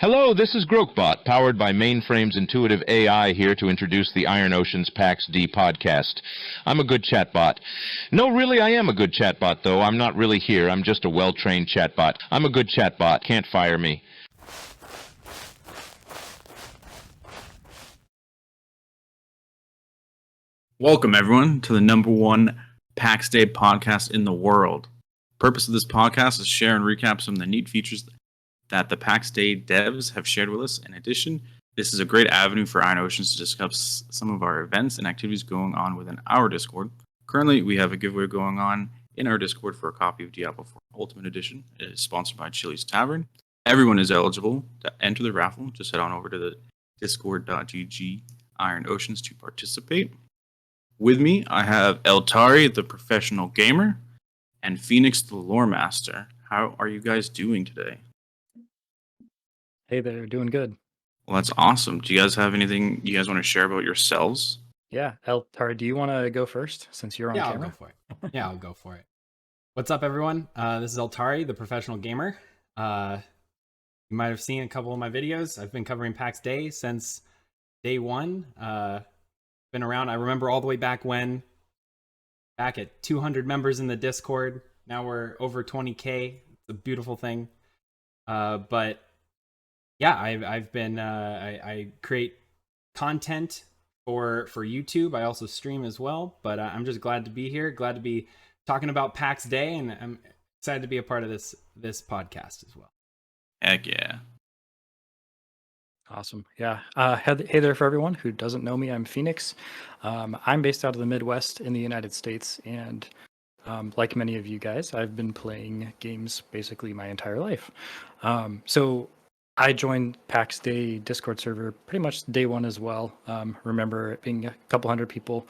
Hello, this is Groke Bot, powered by Mainframe's intuitive AI, here to introduce the Iron Oceans Pax D podcast. I'm a good chatbot. No, really, I am a good chatbot, though. I'm not really here. I'm just a well-trained chatbot. I'm a good chatbot. Can't fire me. Welcome, everyone, to the #1 Pax Dei podcast in the world. The purpose of this podcast is to share and recap some of the neat features that the Pax Dei devs have shared with us. In addition, this is a great avenue for Iron Oceans to discuss some of our events and activities going on within our Discord. Currently, we have a giveaway going on in our Discord for a copy of Diablo 4 Ultimate Edition. It is sponsored by Chili's Tavern. Everyone is eligible to enter the raffle. Just head on over to the discord.gg Iron Oceans to participate. With me, I have Eltari, the professional gamer, and Phoenix, the lore master. How are you guys doing today? Hey there, doing good. Well, that's awesome. Do you guys have anything you guys want to share about yourselves? Yeah, Eltar, do you want to go first since you're on camera? I'll go for it. I'll go for it. What's up, everyone? This is Eltari, the professional gamer. You might have seen a couple of my videos. I've been covering Pax Dei since day one. Been around. I remember all the way back at 200 members in the Discord. Now we're over 20K. It's a beautiful thing. But yeah, I've been I create content for YouTube. I also stream as well. But I'm just glad to be here. Glad to be talking about Pax Dei, and I'm excited to be a part of this podcast as well. Heck yeah. Awesome. Yeah. Hey there for everyone who doesn't know me. I'm Phoenix. I'm based out of the Midwest in the United States, and like many of you guys, I've been playing games basically my entire life. So I joined Pax Dei Discord server pretty much day one as well. Remember it being a couple hundred people.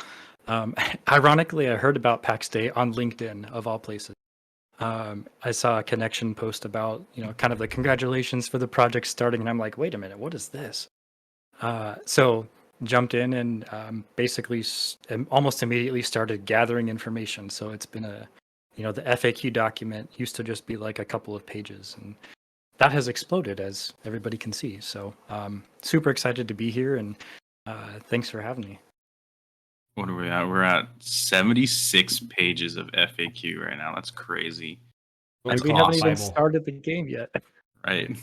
Ironically, I heard about Pax Dei on LinkedIn, of all places. I saw a connection post about, kind of the congratulations for the project starting, and I'm like, wait a minute, what is this? So jumped in and basically almost immediately started gathering information. So it's been the FAQ document used to just be like a couple of pages, and that has exploded, as everybody can see. So super excited to be here, and thanks for having me. What are we at? We're at 76 pages of FAQ right now. That's crazy. And we haven't even started the game yet. Right.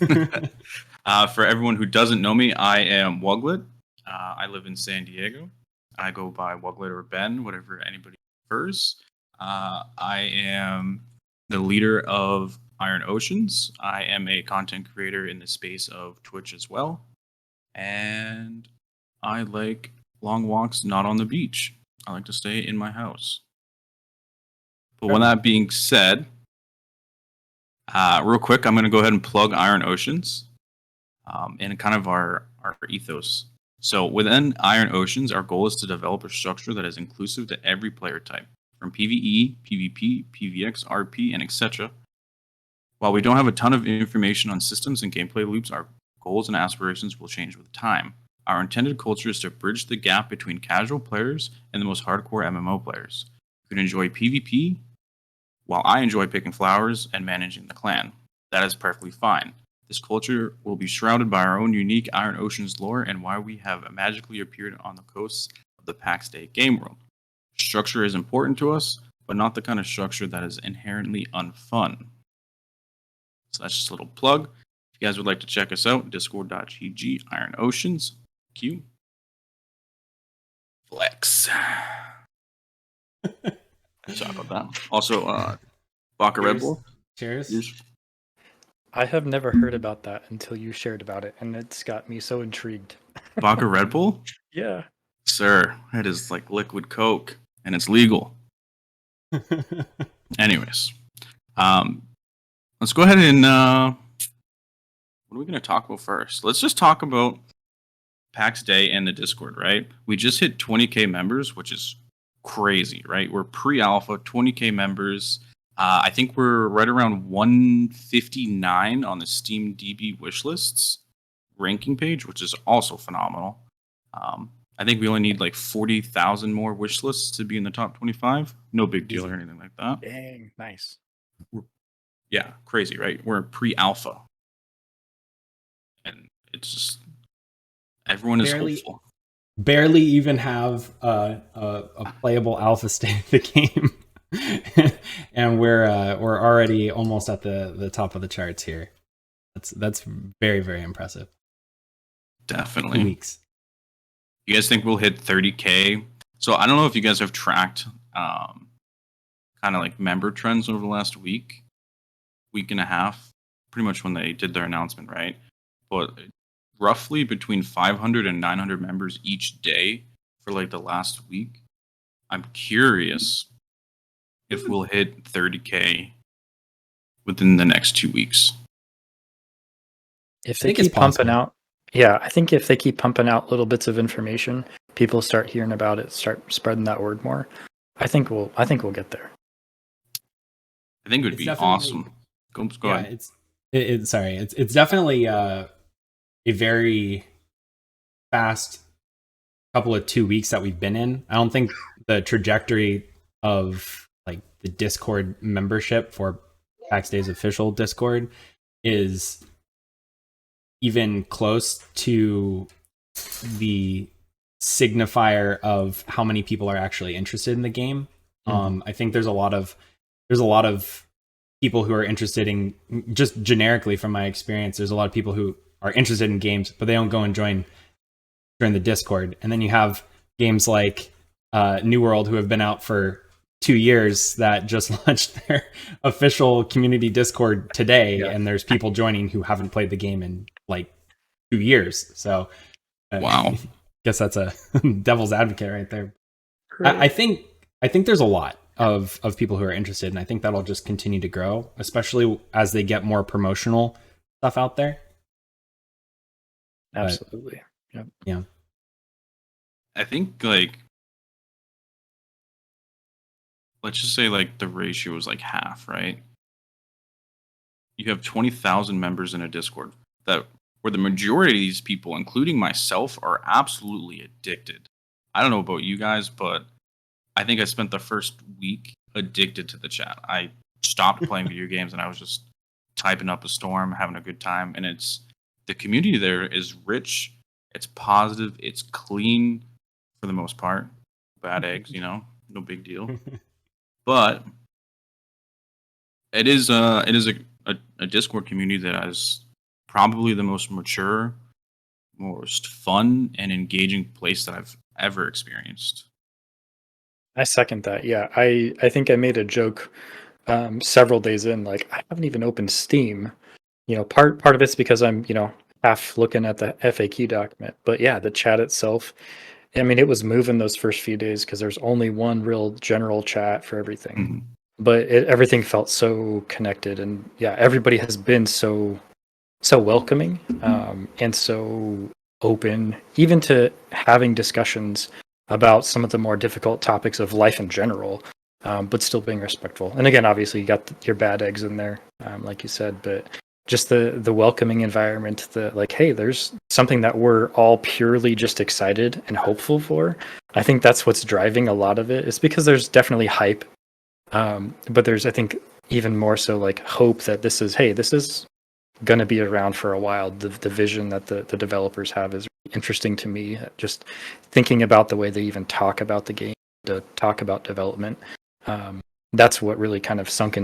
For everyone who doesn't know me, I am Wuglet. I live in San Diego. I go by Wuglet or Ben, whatever anybody prefers. I am the leader of Iron Oceans. I am a content creator in the space of Twitch as well. And I like long walks, not on the beach. I like to stay in my house. But with that being said, real quick, I'm going to go ahead and plug Iron Oceans and kind of our ethos. So within Iron Oceans, our goal is to develop a structure that is inclusive to every player type, from PvE, PvP, PvX, RP, and etc. While we don't have a ton of information on systems and gameplay loops, our goals and aspirations will change with time. Our intended culture is to bridge the gap between casual players and the most hardcore MMO players, who can enjoy PvP, while I enjoy picking flowers and managing the clan. That is perfectly fine. This culture will be shrouded by our own unique Iron Oceans lore and why we have magically appeared on the coasts of the Pax Dei game world. Structure is important to us, but not the kind of structure that is inherently unfun. So that's just a little plug. If you guys would like to check us out, discord.gg Iron Oceans. Q. Flex. Sorry about that. Also, Vodka Redbull. Cheers. I have never heard about that until you shared about it, and it's got me so intrigued. Vodka Redbull? Yeah. Sir, it is like liquid Coke, and it's legal. Anyways, let's go ahead and what are we going to talk about first? Let's just talk about Pax Dei and the Discord, right? We just hit 20K members, which is crazy, right? We're pre-alpha, 20K members. I think we're right around 159 on the Steam DB wishlists ranking page, which is also phenomenal. I think we only need like 40,000 more wishlists to be in the top 25. No big deal or anything like that. Dang, nice. Yeah, crazy, right? We're pre-alpha. and it's just everyone is hopeful. Barely even have a playable alpha state of the game, and we're already almost at the top of the charts here. That's very, very impressive. Definitely. 2 weeks. You guys think we'll hit 30K? So I don't know if you guys have tracked kind of like member trends over the last week and a half, pretty much when they did their announcement, right? But roughly between 500 and 900 members each day for like the last week. I'm curious if we'll hit 30K within the next 2 weeks. If they keep pumping out, I think if they keep pumping out little bits of information, people start hearing about it, start spreading that word more. I think we'll get there. I think it would be awesome. Go ahead. It's definitely a very fast couple of 2 weeks that we've been in. I don't think the trajectory of like the Discord membership for Pax Dei's official Discord is even close to the signifier of how many people are actually interested in the game. I think there's a lot of people who are interested in, just generically from my experience, there's a lot of people who are interested in games, but they don't go and join the Discord. And then you have games like New World, who have been out for 2 years, that just launched their official community Discord today, and there's people joining who haven't played the game in like 2 years. So wow, guess that's a devil's advocate right there. I think there's a lot of people who are interested, and I think that'll just continue to grow, especially as they get more promotional stuff out there. Absolutely. Yeah. I think like, let's just say like the ratio is like half, right? You have 20,000 members in a Discord where the majority of these people, including myself, are absolutely addicted. I don't know about you guys, but I think I spent the first week addicted to the chat. I stopped playing video games and I was just typing up a storm, having a good time. And the community there is rich, it's positive, it's clean for the most part. Bad eggs, no big deal. But it is a Discord community that is probably the most mature, most fun and engaging place that I've ever experienced. I second that. Yeah, I think I made a joke several days in, like, I haven't even opened Steam. Part of it's because I'm half looking at the FAQ document, but yeah, the chat itself, I mean, it was moving those first few days because there's only one real general chat for everything. Mm-hmm. But everything felt so connected, and yeah, everybody has been so welcoming and so open, even to having discussions about some of the more difficult topics of life in general, but still being respectful. And again, obviously, you got your bad eggs in there, like you said, but just the welcoming environment, hey, there's something that we're all purely just excited and hopeful for. I think that's what's driving a lot of it. It's because there's definitely hype, but there's, I think, even more so like hope that this is going to be around for a while. The vision that the developers have is interesting to me. Just thinking about the way they even talk about the game, to talk about development. That's what really kind of sunk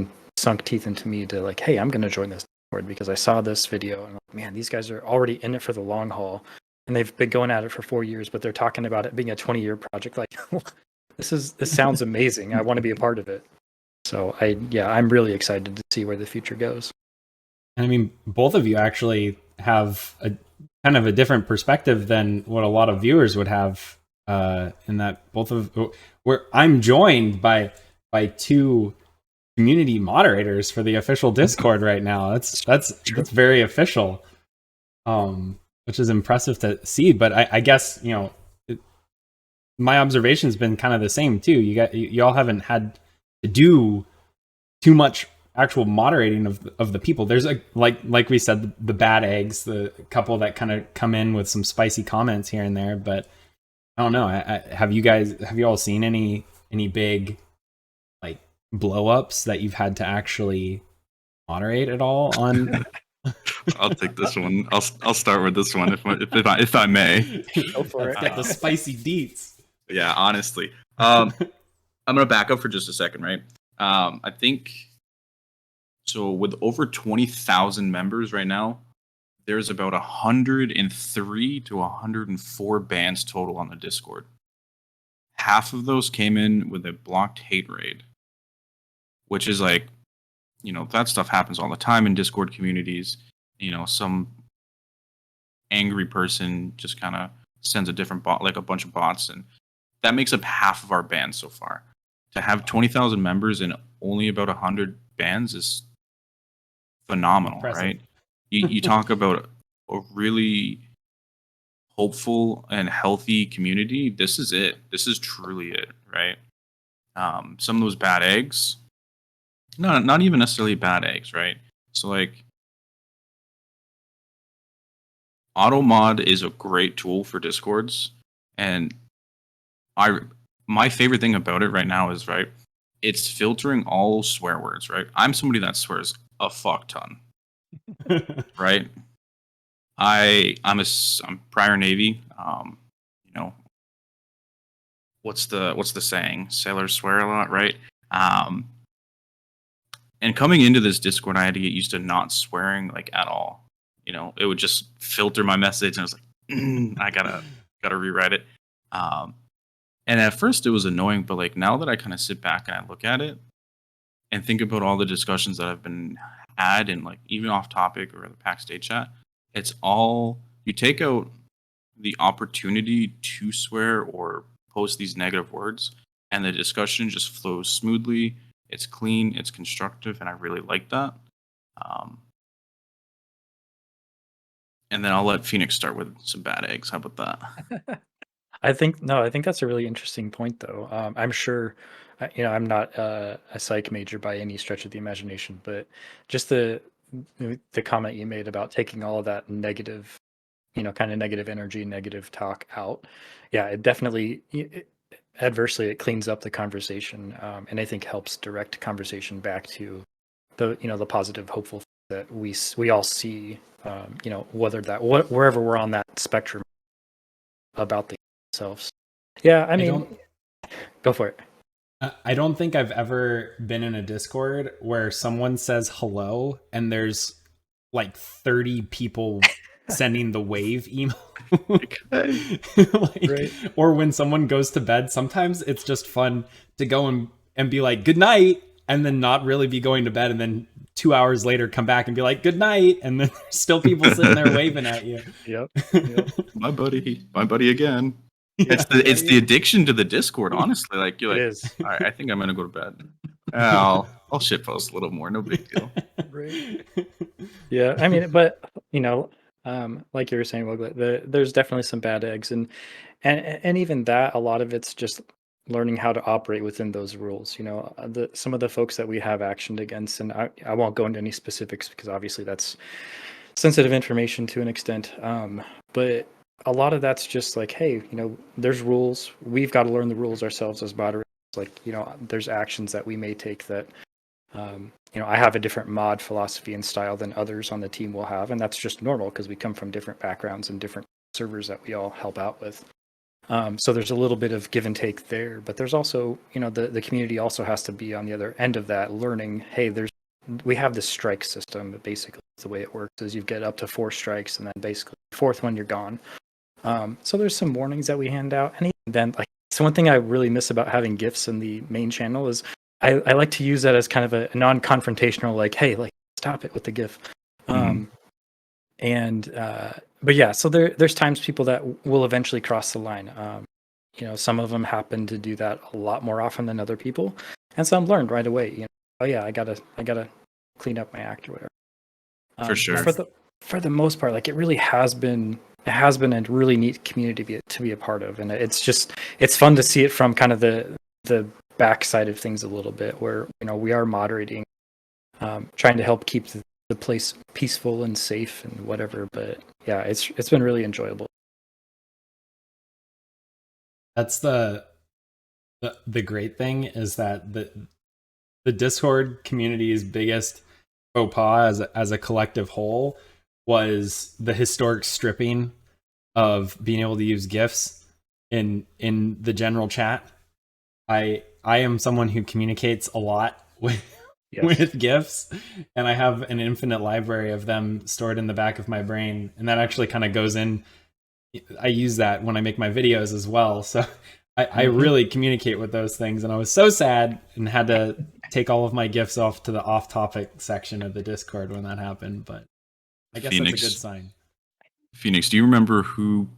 teeth into me to like, hey, I'm going to join this Discord because I saw this video and like, man, these guys are already in it for the long haul, and they've been going at it for 4 years, but they're talking about it being a 20-year project. Like, this sounds amazing. I want to be a part of it. So I'm really excited to see where the future goes. And I mean, both of you actually have a kind of a different perspective than what a lot of viewers would have, in that I'm joined by two community moderators for the official Discord right now. That's very official, which is impressive to see. But I guess my observation's been kind of the same too. You all haven't had to do too much actual moderating of the people. There's like we said, the bad eggs, the couple that kind of come in with some spicy comments here and there, but I don't know. Have you all seen any big like blow ups that you've had to actually moderate at all on I'll take this one. I'll start with this one if I may. Go for it. Got the spicy deets. Yeah, honestly. I'm gonna back up for just a second, right? I think so. With over 20,000 members right now, there's about 103 to 104 bans total on the Discord. Half of those came in with a blocked hate raid, which is like, that stuff happens all the time in Discord communities. Some angry person just kind of sends a different bot, like a bunch of bots, and that makes up half of our bans so far. To have 20,000 members and only about 100 bans is phenomenal, Impressive. right? You talk about a really hopeful and healthy community. This is it. This is truly it, right? Some of those bad eggs, not even necessarily bad eggs, right? So like, AutoMod is a great tool for Discords, and my favorite thing about it right now is, right, it's filtering all swear words, right? I'm somebody that swears a fuck ton, right? I'm prior Navy. What's the saying? Sailors swear a lot, right? And coming into this Discord, I had to get used to not swearing like at all. It would just filter my message, and I was like, I gotta rewrite it. And at first it was annoying, but like now that I kind of sit back and I look at it and think about all the discussions that have been had, and like even off topic or the Pax Dei chat, it's all, you take out the opportunity to swear or post these negative words, and the discussion just flows smoothly. It's clean, it's constructive, and I really like that. And then I'll let Phoenix start with some bad eggs. How about that? I think that's a really interesting point, though. I'm sure, I'm not a psych major by any stretch of the imagination, but just the comment you made about taking all of that negative, kind of negative energy, negative talk out. Yeah, it definitely adversely it cleans up the conversation, and I think helps direct conversation back to the positive, hopeful that we all see. Whether wherever we're on that spectrum about themselves. Yeah, I mean, go for it. I don't think I've ever been in a Discord where someone says hello and there's like 30 people sending the wave emo. Right. Or when someone goes to bed, sometimes it's just fun to go and be like, good night, and then not really be going to bed, and then 2 hours later come back and be like, good night, and then there's still people sitting there waving at you. Yep. My buddy again. Yeah, it's the addiction to the Discord, honestly. Like, you're like, it is. all right, I think I'm gonna go to bed. I'll shitpost a little more, no big deal. Right. Yeah, I mean, but like you were saying, Woglet, there's definitely some bad eggs, and even that, a lot of it's just learning how to operate within those rules. Some of the folks that we have actioned against, and I won't go into any specifics because obviously that's sensitive information to an extent. But a lot of that's just like, hey, there's rules. We've got to learn the rules ourselves as moderators. Like, there's actions that we may take that, I have a different mod philosophy and style than others on the team will have, and that's just normal because we come from different backgrounds and different servers that we all help out with. So there's a little bit of give and take there, but there's also, the community also has to be on the other end of that, learning, hey, we have this strike system, but basically the way it works is you get up to 4 strikes, and then basically the 4th one you're gone. So there's some warnings that we hand out, and even then, like, so one thing I really miss about having GIFs in the main channel is I like to use that as kind of a non-confrontational, like, hey, like, stop it with the GIF. But yeah, so there's times people that will eventually cross the line. Some of them happen to do that a lot more often than other people, and some learned right away. Oh yeah, I gotta clean up my act or whatever. For sure. For the most part, like, it really has been a really neat community to be a part of, and it's fun to see it from kind of the backside of things a little bit, where we are moderating, trying to help keep the place peaceful and safe and whatever. But yeah, it's been really enjoyable. That's the great thing, is that the Discord community's biggest faux pas as a collective whole was the historic stripping of being able to use GIFs in the general chat. I am someone who communicates a lot with with GIFs, and I have an infinite library of them stored in the back of my brain, and that actually kind of goes in. I use that when I make my videos as well, so I really communicate with those things, and I was so sad and had to take all of my GIFs off to the off-topic section of the Discord when that happened, but I guess Phoenix, that's a good sign. Phoenix, do you remember who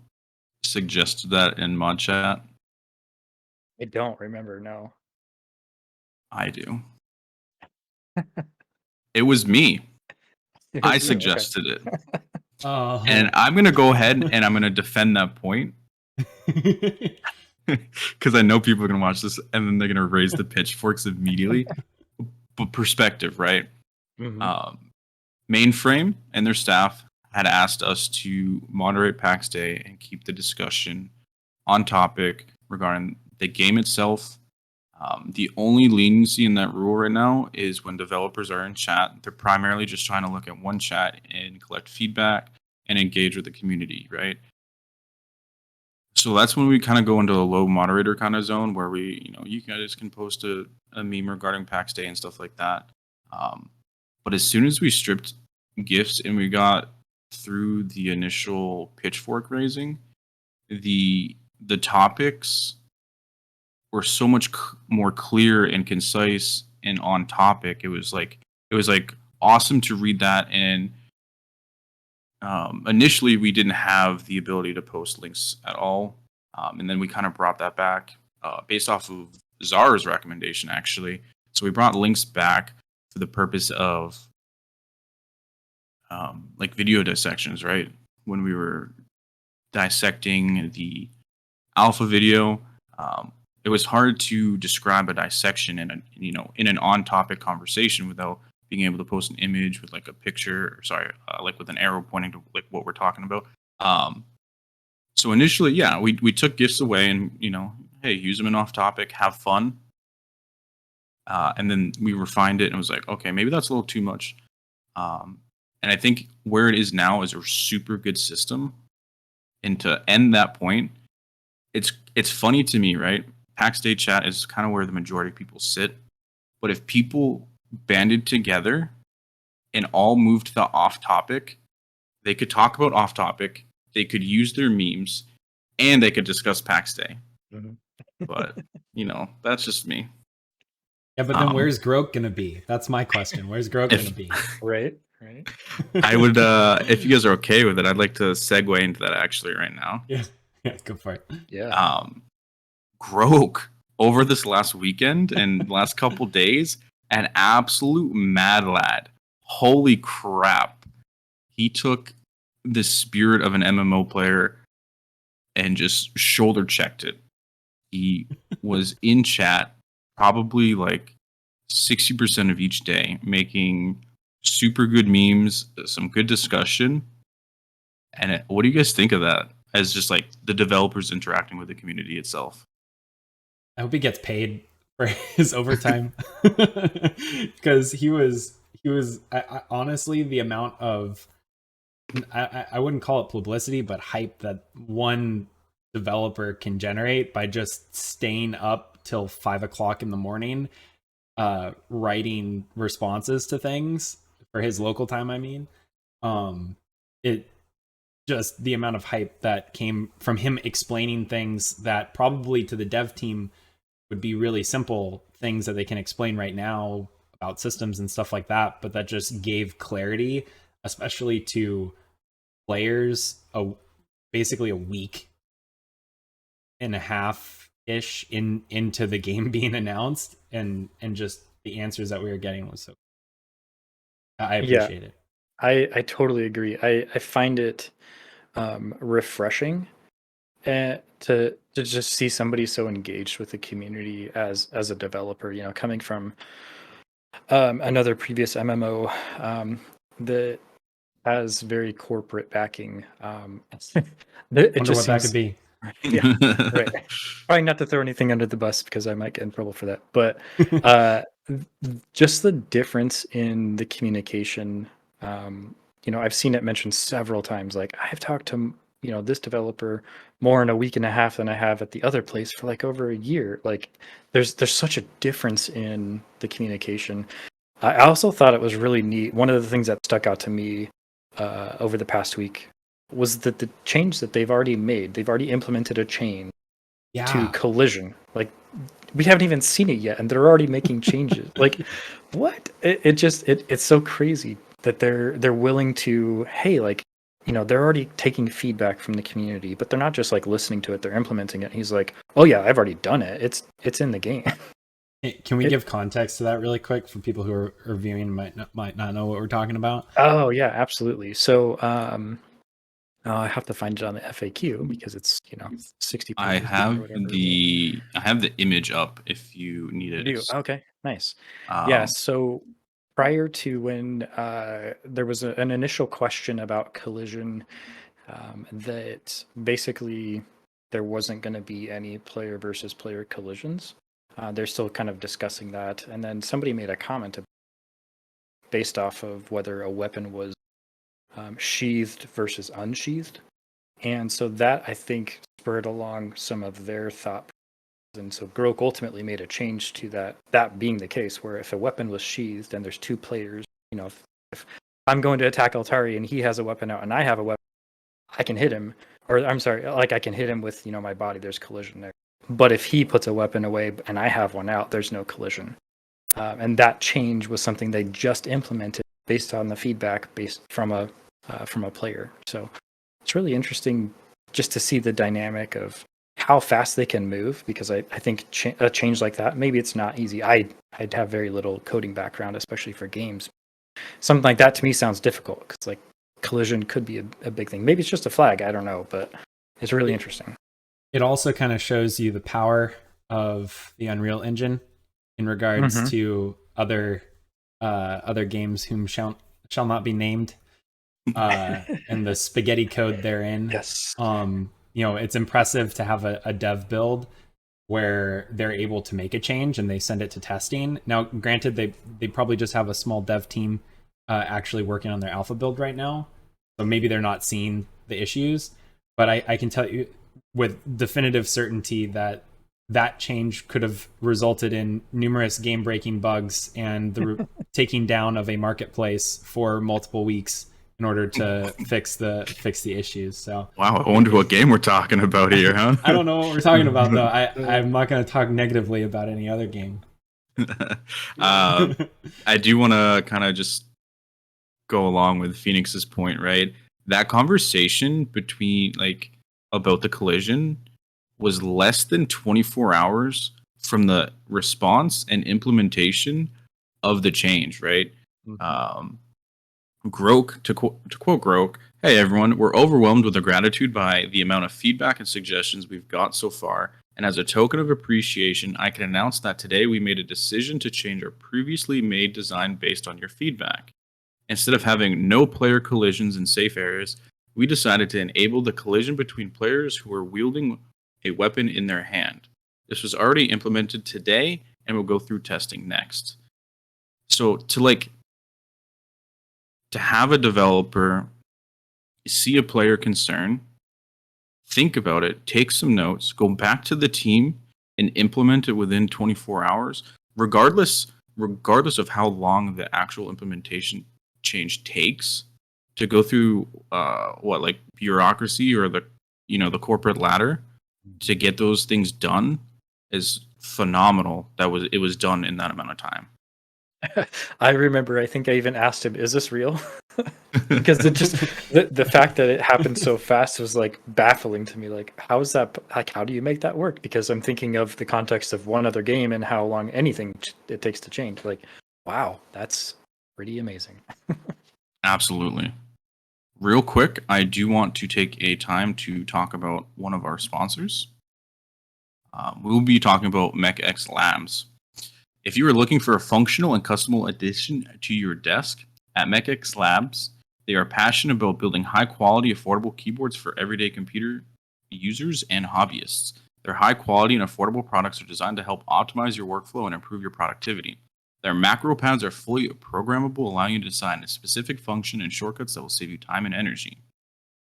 suggested that in mod chat? I don't remember, no. I do. It was me. I Okay. suggested it. Oh. And I'm going to go ahead and I'm going to defend that point. Because I know people are going to watch this and then they're going to raise the pitchforks immediately. But perspective, right? Mainframe and their staff had asked us to moderate PAX Day and keep the discussion on topic regarding the game itself. The only leniency in that rule right now is when developers are in chat, they're primarily just trying to look at one chat and collect feedback and engage with the community, right? So that's when we kind of go into a low moderator kind of zone where you guys can post a meme regarding PAX Day and stuff like that. But as soon as we stripped GIFs and we got through the initial pitchfork raising, the topics were so much more clear and concise and on topic. It was like awesome to read that. And initially we didn't have the ability to post links at all. And then we kind of brought that back based off of Zara's recommendation, actually. So we brought links back for the purpose of like video dissections, right? When we were dissecting the alpha video, it was hard to describe a dissection in an on-topic conversation without being able to post an image with like a picture, like with an arrow pointing to like what we're talking about. So initially, yeah, we took GIFs away and hey, use them in off-topic, have fun. And then we refined it and it was like, okay, maybe that's a little too much. And I think where it is now is a super good system. And to end that point, it's funny to me, right? PAX Day chat is kind of where the majority of people sit. But if people banded together and all moved to the off-topic, they could talk about off-topic, they could use their memes, and they could discuss PAX Day. But, that's just me. Yeah, but then where's Groke going to be? That's my question. Where's Groke going to be? Right. I would, if you guys are okay with it, I'd like to segue into that actually right now. Yeah, go for it. Yeah. Groke, over this last weekend and last couple days, an absolute mad lad. Holy crap. He took the spirit of an MMO player and just shoulder checked it. He was in chat probably like 60% of each day, making super good memes, some good discussion. And what do you guys think of that as just like the developers interacting with the community itself? I hope he gets paid for his overtime because he was I, honestly, the amount of I wouldn't call it publicity, but hype that one developer can generate by just staying up till 5 o'clock in the morning writing responses to things for his local time. I mean, it just the amount of hype that came from him explaining things that probably to the dev team would be really simple things that they can explain right now about systems and stuff like that, but that just gave clarity, especially to players basically a week and a half ish into the game being announced, and just the answers that we were getting was so I appreciate it. I totally agree. I find it refreshing to just see somebody so engaged with the community as a developer, coming from another previous MMO that has very corporate backing. Wonder what that could be. Yeah, right. Trying not to throw anything under the bus because I might get in trouble for that. But Just the difference in the communication. I've seen it mentioned several times. Like, I've talked to this developer more in a week and a half than I have at the other place for like over a year. Like, there's such a difference in the communication. I also thought it was really neat. One of the things that stuck out to me over the past week was that the change that they've already made. They've already implemented a change to collision. Like, we haven't even seen it yet, and they're already making changes. Like, what? It's so crazy that they're willing to, hey, like, they're already taking feedback from the community, but they're not just like listening to it, they're implementing it. He's like, oh yeah, I've already done it. It's in the game. Can we give context to that really quick for people who are viewing and might not know what we're talking about? Oh yeah, absolutely. So I have to find it on the FAQ because it's 60 I pages have or whatever. I have the image up if you need it. Okay, nice. Yeah, so prior to when there was an initial question about collision, that basically there wasn't going to be any player versus player collisions. They're still kind of discussing that, and then somebody made a comment based off of whether a weapon was sheathed versus unsheathed, and so that, I think, spurred along some of their thought. And so Groke ultimately made a change to that being the case, where if a weapon was sheathed and there's two players, if I'm going to attack Altari and he has a weapon out and I have a weapon, I can hit him, or I'm sorry, like I can hit him with my body. There's collision there. But if he puts a weapon away and I have one out, there's no collision. And that change was something they just implemented based on the feedback based from a player. So it's really interesting just to see the dynamic of how fast they can move, because I think a change like that, maybe it's not easy. I'd have very little coding background, especially for games. Something like that to me sounds difficult, because like collision could be a big thing. Maybe it's just a flag, I don't know, but it's really interesting. It also kind of shows you the power of the Unreal Engine in regards to other games whom shall not be named, and the spaghetti code therein. Yes. It's impressive to have a dev build where they're able to make a change and they send it to testing. Now, granted, they probably just have a small dev team actually working on their alpha build right now, so maybe they're not seeing the issues. But I can tell you with definitive certainty that change could have resulted in numerous game-breaking bugs and the taking down of a marketplace for multiple weeks in order to fix the issues. So wow, I wonder what game we're talking about here, huh? I don't know what we're talking about though. I'm not going to talk negatively about any other game. I do want to kind of just go along with Phoenix's point, right? That conversation between about the collision was less than 24 hours from the response and implementation of the change, right? Groke, to quote Groke, "Hey everyone, we're overwhelmed with the gratitude by the amount of feedback and suggestions we've got so far, and as a token of appreciation, I can announce that today we made a decision to change our previously made design based on your feedback. Instead of having no player collisions in safe areas, we decided to enable the collision between players who are wielding a weapon in their hand. This was already implemented today and will go through testing next." So to have a developer see a player concern, think about it, take some notes, go back to the team and implement it within 24 hours, regardless of how long the actual implementation change takes to go through bureaucracy or the corporate ladder to get those things done is phenomenal. It was done in that amount of time. I remember, I think I even asked him, is this real? Because it just the fact that it happened so fast was like baffling to me. Like, how is that, like, how do you make that work? Because I'm thinking of the context of one other game and how long anything it takes to change. Like, wow, that's pretty amazing. Absolutely. Real quick, I do want to take a time to talk about one of our sponsors. We'll be talking about MecX Labs. If you are looking for a functional and customable addition to your desk, at MecX Labs, they are passionate about building high-quality, affordable keyboards for everyday computer users and hobbyists. Their high-quality and affordable products are designed to help optimize your workflow and improve your productivity. Their macro pads are fully programmable, allowing you to design a specific function and shortcuts that will save you time and energy.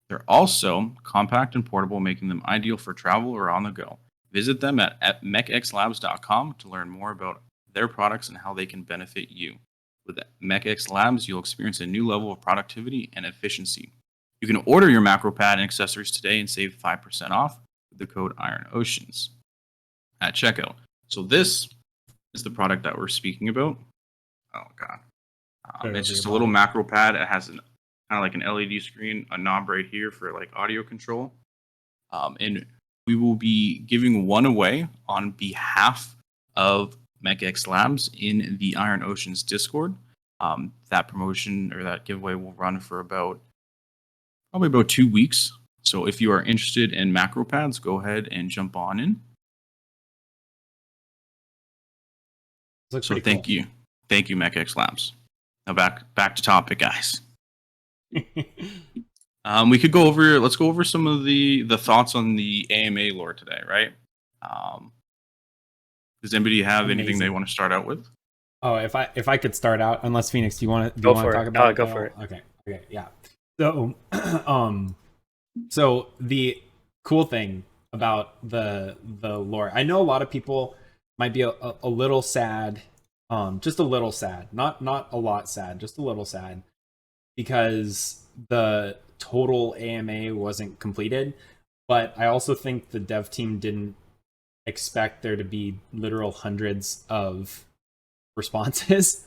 They're also compact and portable, making them ideal for travel or on the go. Visit them at mecxlabs.com to learn more about their products and how they can benefit you. With MecX Labs, you'll experience a new level of productivity and efficiency. You can order your macro pad and accessories today and save 5% off with the code Iron Oceans at checkout. So this is the product that we're speaking about. Oh god, it's just a little macro pad. It has kind of like an LED screen, a knob right here for like audio control, and we will be giving one away on behalf of MecX Labs in the Iron Oceans Discord. That promotion or that giveaway will run for probably about 2 weeks. So if you are interested in macro pads, go ahead and jump on in. So thank you, MecX Labs. Now back to topic, guys. We could go over. Let's go over some of the thoughts on the AMA lore today, right? Does anybody have anything they want to start out with? Oh, if I could start out, unless Phoenix, do you want to talk about it? Go for it. Okay, yeah. So, so the cool thing about the lore, I know a lot of people might be a little sad, just a little sad, not a lot sad, just a little sad, because the total AMA wasn't completed. But I also think the dev team didn't expect there to be literal hundreds of responses.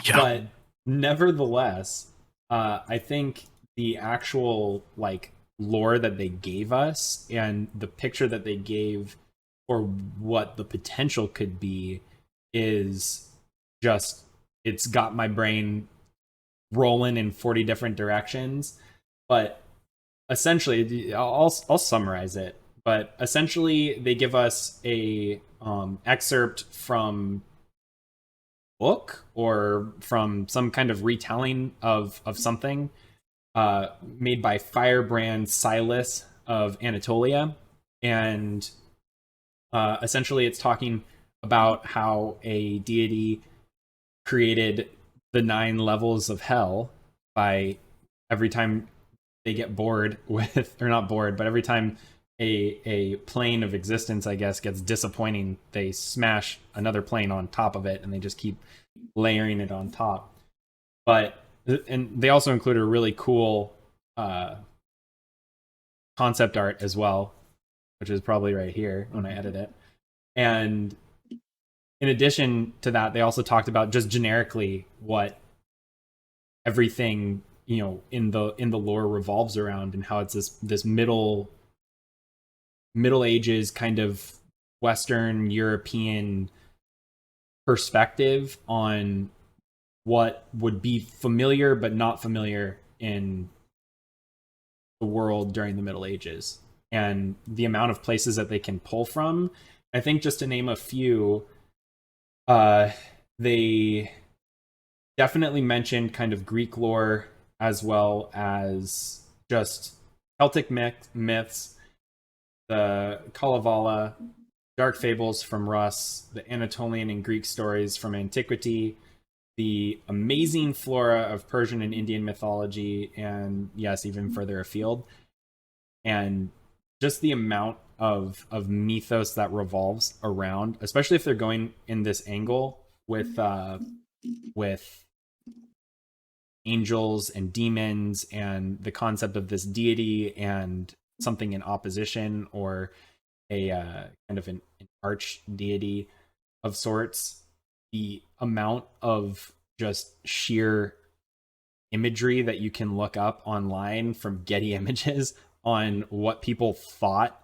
Yeah. But nevertheless, I think the actual like lore that they gave us and the picture that they gave for what the potential could be is just, it's got my brain rolling in 40 different directions. But essentially, I'll summarize it. But essentially, they give us a excerpt from book or from some kind of retelling of something made by Firebrand Silas of Anatolia. And essentially it's talking about how a deity created the 9 levels of hell by every time they get bored with, or not bored, but every time a plane of existence, I guess, gets disappointing, they smash another plane on top of it and they just keep layering it on top. And they also included a really cool concept art as well, which is probably right here when I edit it. And in addition to that, they also talked about just generically what everything, you know, in the lore revolves around, and how it's this Middle Ages kind of Western European perspective on what would be familiar but not familiar in the world during the Middle Ages, and the amount of places that they can pull from. I think just to name a few, they definitely mentioned kind of Greek lore as well as just Celtic myths, the Kalevala, dark fables from Rus, the Anatolian and Greek stories from antiquity, the amazing flora of Persian and Indian mythology, and yes, even further afield. And just the amount of mythos that revolves around, especially if they're going in this angle with angels and demons and the concept of this deity and something in opposition, or a kind of an arch deity of sorts. The amount of just sheer imagery that you can look up online from Getty Images on what people thought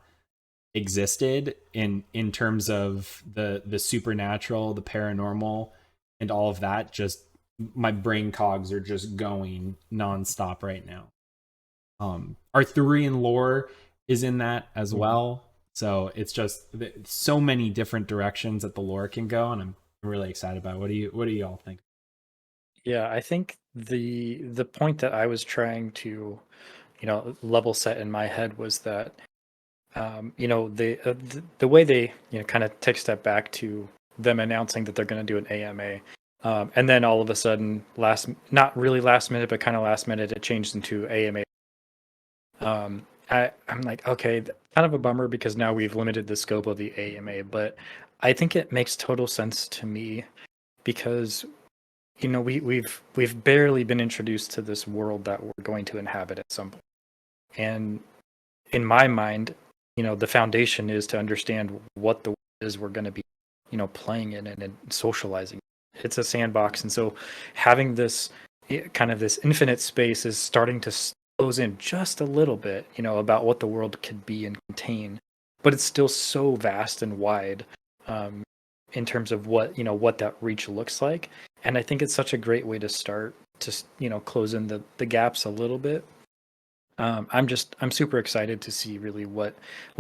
existed in terms of the supernatural, the paranormal, and all of that, just my brain cogs are just going nonstop right now. Arthurian lore is in that as well. So it's just so many different directions that the lore can go, and I'm really excited about it. What do you all think? Yeah, I think the point that I was trying to, level set in my head was that, the way they, kind of take a step back to them announcing that they're going to do an AMA. And then all of a sudden, not really last minute, but kind of last minute, it changed into AMA. I'm like, okay, kind of a bummer because now we've limited the scope of the AMA, but I think it makes total sense to me because we've barely been introduced to this world that we're going to inhabit at some point. And in my mind, the foundation is to understand what the world is we're going to be, playing in and socializing. It's a sandbox, and so having this kind of this infinite space is starting to close in just a little bit, about what the world could be and contain, but it's still so vast and wide in terms of what that reach looks like. And I think it's such a great way to start to close in the gaps a little bit. I'm super excited to see really what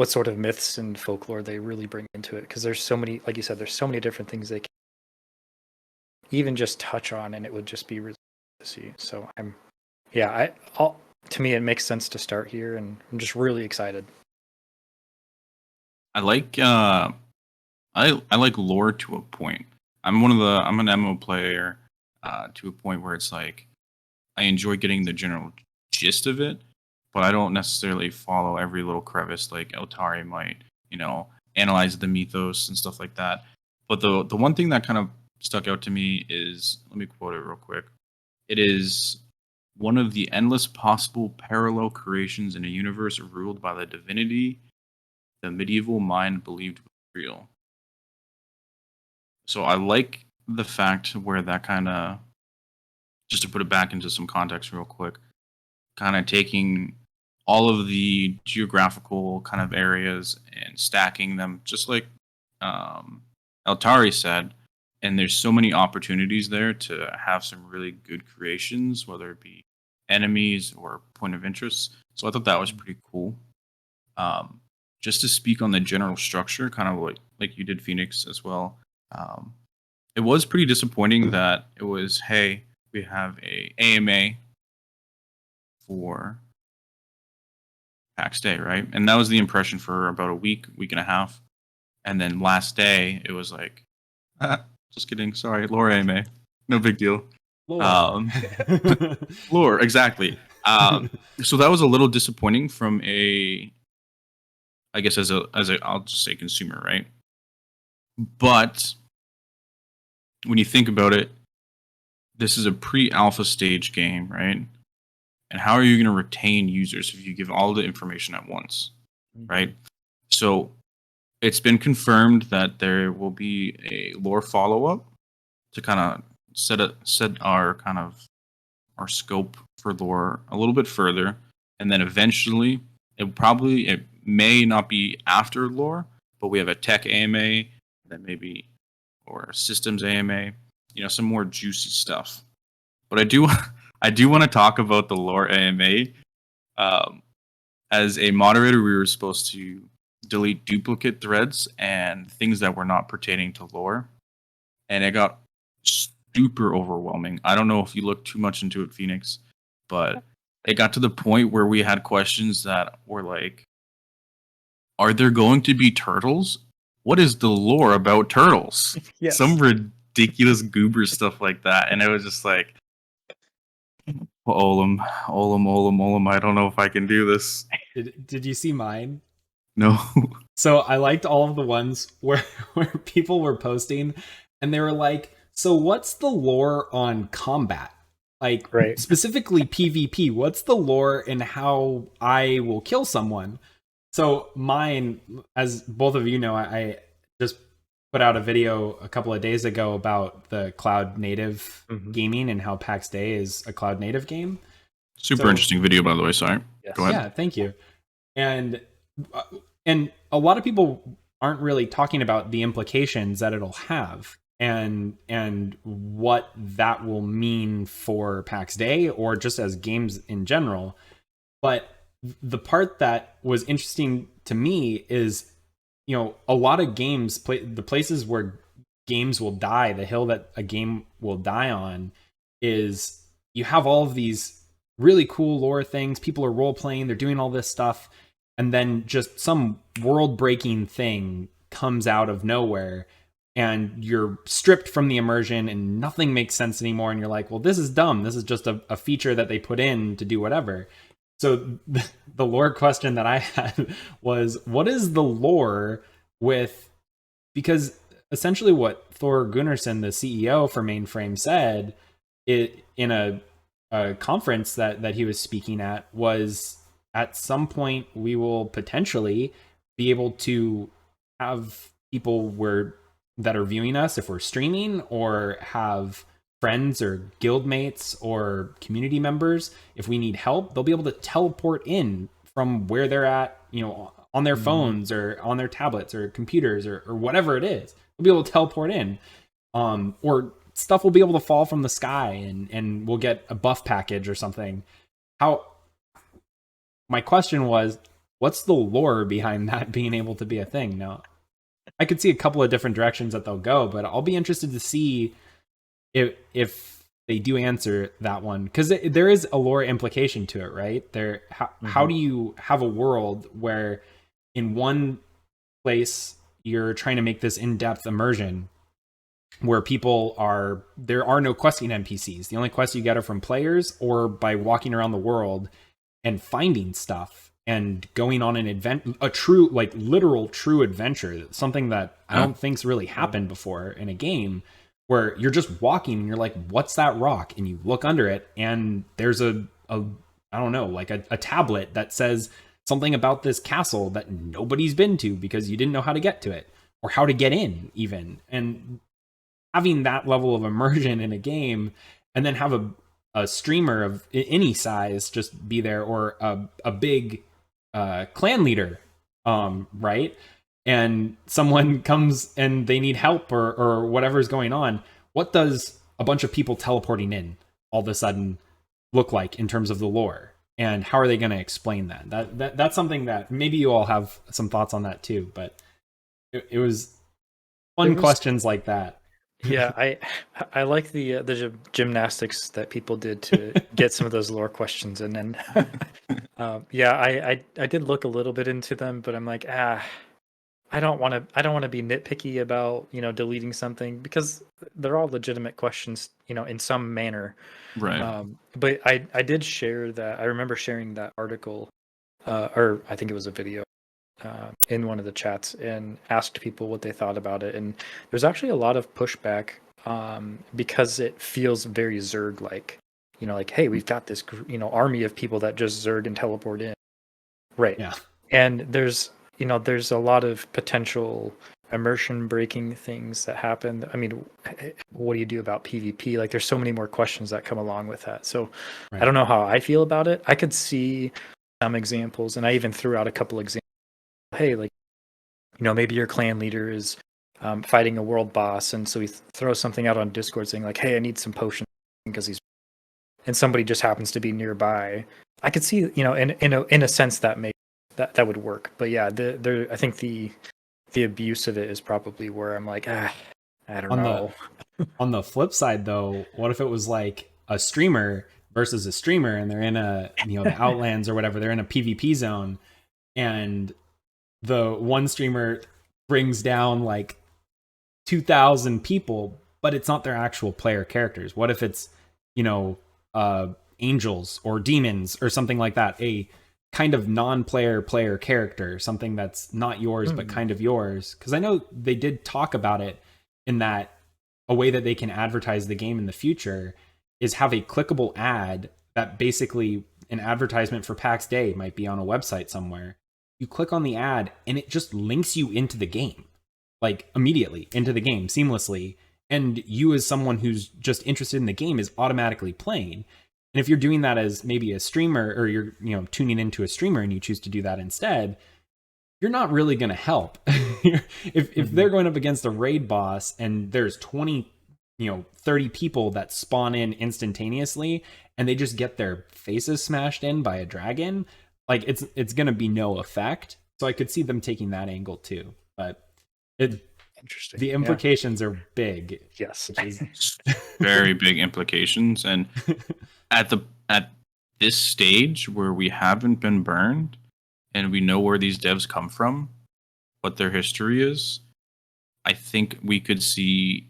sort of myths and folklore they really bring into it, because there's so many, like you said, there's so many different things they can even just touch on, and it would just be really to see. So to me, it makes sense to start here, and I'm just really excited. I like I like lore to a point. I'm an MMO player to a point where it's like I enjoy getting the general gist of it, but I don't necessarily follow every little crevice like Eltari might, analyze the mythos and stuff like that. But the one thing that kind of stuck out to me is, let me quote it real quick. It is one of the endless possible parallel creations in a universe ruled by the divinity the medieval mind believed was real. So I like the fact where that kind of, just to put it back into some context real quick, kind of taking all of the geographical kind of areas and stacking them, just like Eltari said. And there's so many opportunities there to have some really good creations, whether it be enemies or point of interest. So I thought that was pretty cool. Just to speak on the general structure, kind of like you did, Phoenix, as well. It was pretty disappointing that it was, hey, we have a AMA for Pax Day, right? And that was the impression for about a week and a half. And then last day, it was like, just kidding, sorry, lore AMA, no big deal. Lore, lore, exactly. So that was a little disappointing from I guess as a I'll just say consumer, right? But when you think about it, this is a pre-alpha stage game, right? And how are you going to retain users if you give all the information at once, right? So it's been confirmed that there will be a lore follow-up to kind of set our scope for lore a little bit further, and then eventually it may not be after lore, but we have a tech AMA, that maybe, or systems AMA, some more juicy stuff. But I do want to talk about the lore AMA. As a moderator, we were supposed to delete duplicate threads and things that were not pertaining to lore, and it got super overwhelming. I don't know if you looked too much into it, Phoenix, but it got to the point where we had questions that were like, are there going to be turtles? What is the lore about turtles? Yes. Some ridiculous goober stuff like that. And it was just like, Olam, I don't know if I can do this. Did you see mine? No. So I liked all of the ones where people were posting and they were like, so what's the lore on combat? Like, right. Specifically PvP, what's the lore in how I will kill someone? So mine, as both of you know, I just put out a video a couple of days ago about the cloud native gaming and how Pax Dei is a cloud native game. Super interesting video, by the way. Sorry. Yes. Go ahead. Yeah, thank you. And a lot of people aren't really talking about the implications that it'll have and what that will mean for Pax Dei or just as games in general. But the part that was interesting to me is, a lot of games, the places where games will die, the hill that a game will die on, is you have all of these really cool lore things. People are role playing, they're doing all this stuff, and then just some world breaking thing comes out of nowhere and you're stripped from the immersion and nothing makes sense anymore, and you're like, well, this is dumb, this is just a feature that they put in to do whatever. So the lore question that I had was, what is the lore with, because essentially what Thor Gunnarsson, the CEO for Mainframe, said in a conference that he was speaking at was, at some point we will potentially be able to have people that are viewing us, if we're streaming, or have friends or guildmates or community members, if we need help, they'll be able to teleport in from where they're at, on their phones or on their tablets or computers or whatever it is. They'll be able to teleport in, or stuff will be able to fall from the sky, and we'll get a buff package or something. My question was, what's the lore behind that being able to be a thing? Now, I could see a couple of different directions that they'll go, but I'll be interested to see if they do answer that one, because there is a lore implication to it, right? How do you have a world where in one place you're trying to make this in-depth immersion where there are no questing NPCs. The only quests you get are from players or by walking around the world and finding stuff and going on an a true, like literal true adventure, something that I don't think's really happened before in a game, where you're just walking and you're like, what's that rock? And you look under it and there's I don't know, like a tablet that says something about this castle that nobody's been to because you didn't know how to get to it or how to get in even. And having that level of immersion in a game, and then have a streamer of any size just be there, or a big clan leader, right? And someone comes and they need help or whatever's going on. What does a bunch of people teleporting in all of a sudden look like in terms of the lore? And how are they going to explain that? That's something that maybe you all have some thoughts on that too, but it was fun questions like that. Yeah, I like the gymnastics that people did to get some of those lore questions, and then I did look a little bit into them, but I'm like, I don't want to be nitpicky about deleting something, because they're all legitimate questions in some manner, Right. But I did share that. I remember sharing that article, or I think it was a video, in one of the chats, and asked people what they thought about it, and there's actually a lot of pushback, because it feels very Zerg like, like, hey, we've got this army of people that just Zerg and teleport in, right? Yeah. And there's a lot of potential immersion breaking things that happen. I mean, what do you do about PvP? Like, there's so many more questions that come along with that. So Right. I don't know how I feel about it. I could see some examples, and I even threw out a couple examples. Hey, like, maybe your clan leader is fighting a world boss, and so he throws something out on Discord saying like, hey, I need some potions because he's, and somebody just happens to be nearby. I could see, in a sense that that would work. But yeah, I think the abuse of it is probably where I'm like, I don't know. On the flip side, though, what if it was like a streamer versus a streamer, and they're in the Outlands or whatever, they're in a PvP zone, and the one streamer brings down like 2,000 people, but it's not their actual player characters? What if it's, angels or demons or something like that? A kind of non-player player character, something that's not yours, but kind of yours. Because I know they did talk about it in that a way that they can advertise the game in the future is have a clickable ad that basically an advertisement for Pax Day might be on a website somewhere. You click on the ad and it just links you into the game, like immediately into the game seamlessly. And you, as someone who's just interested in the game, is automatically playing. And if you're doing that as maybe a streamer, or you're tuning into a streamer and you choose to do that instead, you're not really going to help. if they're going up against a raid boss and there's 20, 30 people that spawn in instantaneously and they just get their faces smashed in by a dragon, like it's going to be no effect. So I could see them taking that angle too, but Interesting. The implications are big. Yes. Very big implications. And at this stage where we haven't been burned and we know where these devs come from, what their history is, I think we could see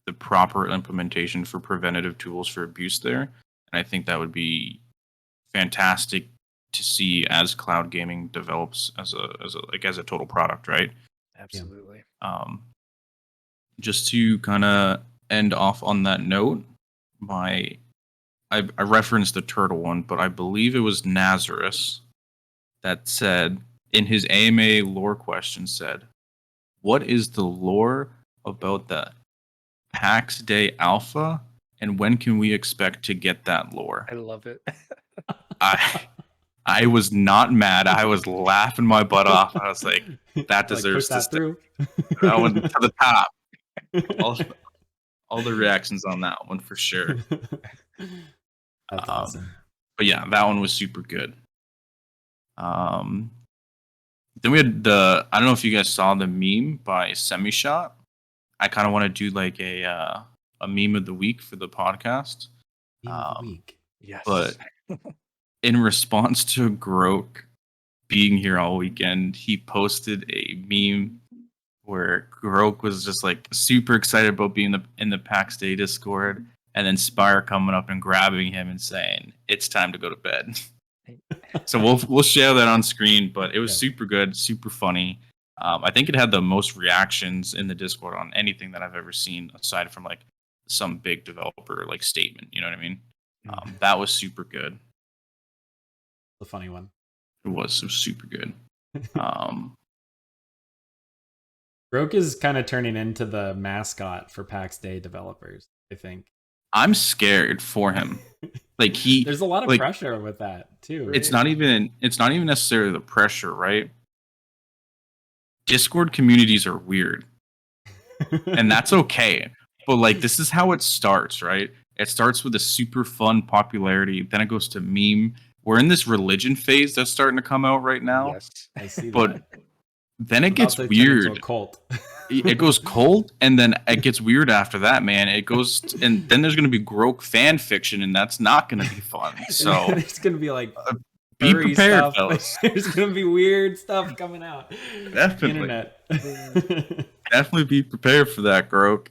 the proper implementation for preventative tools for abuse there, and I think that would be fantastic to see as cloud gaming develops as a total product, right? Absolutely. Just to kind of end off on that note, I referenced the turtle one, but I believe it was Nazarus that said in his AMA lore question said, "What is the lore about the Pax Dei Alpha, and when can we expect to get that lore?" I love it. I was not mad. I was laughing my butt off. I was like, that deserves push that through. That one to the top. All the reactions on that one for sure. That's awesome. But yeah, that one was super good. Then we had I don't know if you guys saw the meme by Semishot. I kind of want to do like a meme of the week for the podcast. Meme of the week. Yes. But in response to Groke being here all weekend, he posted a meme where Groke was just like super excited about being in the Pax Dei Discord, and then Spire coming up and grabbing him and saying, "It's time to go to bed." So we'll share that on screen, but it was super good, super funny. I think it had the most reactions in the Discord on anything that I've ever seen, aside from like some big developer like statement. You know what I mean? That was super good. The funny one. It was super good. Groke is kind of turning into the mascot for PAX Day developers, I think. I'm scared for him. Like there's a lot of pressure with that too. Right? It's not even necessarily the pressure, right? Discord communities are weird. And that's okay. But like this is how it starts, right? It starts with a super fun popularity, then it goes to meme. We're in this religion phase that's starting to come out right now. Yes, I see that. But then it gets weird. A cult. It goes cold, and then it gets weird after that, man. It goes, and then there's going to be Groke fan fiction, and that's not going to be fun. So it's going to be like be prepared, stuff. fellas. There's going to be weird stuff coming out. Definitely. Internet. Definitely be prepared for that, Groke.